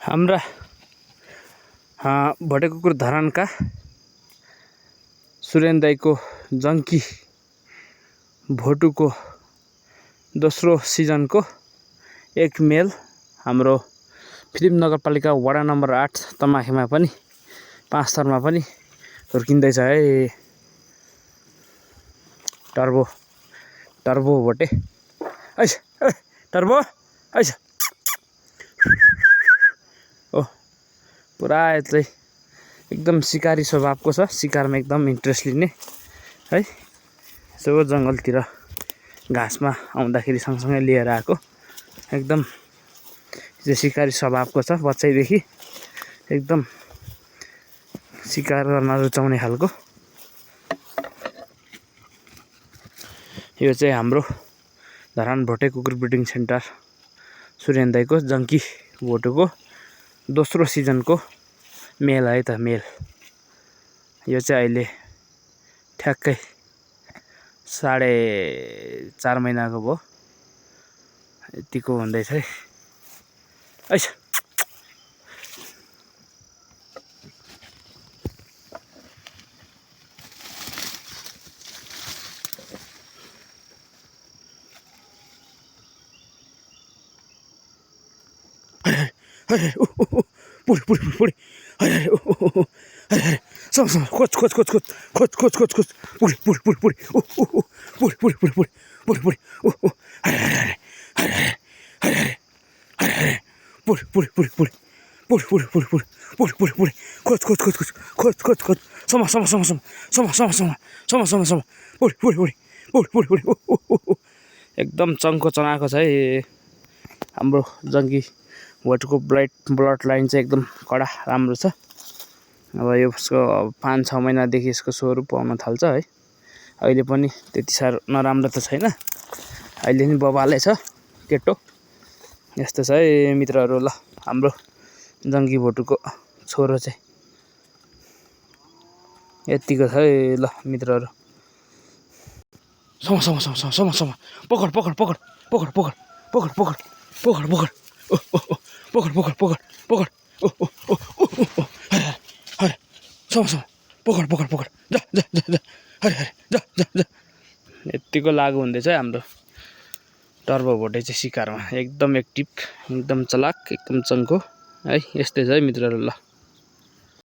हाम्रा भोटे कुकुर धरानका सुरेन दाईको जङ्की भोटुको दोस्रो सिजनको एक मेल हाम्रो फिल्म नगरपालिका वडा नम्बर 8 तमाखेमा पनि 5 थरमा पनि हुर्किँदैछ है। टर्बो भोटे ऐस टर्बो ऐस ओ पुरा चाहिँ एकदम शिकारी स्वभावको छ। शिकारमा एकदम इन्ट्रेस्ट लिने है। यसो जङ्गलतिर घाँसमा आउँदाखेरि सँगसँगै लिएर आएको एकदम शिकारी स्वभावको छ। बच्चैदेखि एकदम शिकार गर्न रुचाउने खालको। यो चाहिँ हाम्रो धरान भोटे कुकुर ब्रिडिङ सेन्टर सुरेन दाईको जङ्की भोटुको दोस्रो सिजनको मेल है त मेल। यो चाहिँ अहिले ठ्याक्कै 4.5 महिनाको भयो। यतिको हुँदैछ है। ऐस पुडी सम खोज एकदम चङ्को चनाएको छ है। हाम्रो जङ्गी भोटुको ब्लड लाइन चाहिँ एकदम कडा राम्रो छ। अब यसको 5-6 महिनादेखि यसको स्वरूप आउन थाल्छ है। अहिले पनि त्यति साह्रो नराम्रो त छैन। अहिले नि बबाले छ केटो। यस्तो छ है मित्रहरू। ल हाम्रो जङ्गी भोटुको छोरो चाहिँ यतिको छ है। ल मित्रहरू सम पकड जा यतिको लागु हुँदैछ हाम्रो टर्बो भोटे चाहिँ शिकारमा एकदम एक्टिभ एकदम चलाक एकदम चङ्को है। यस्तै छ है मित्रहरू। ल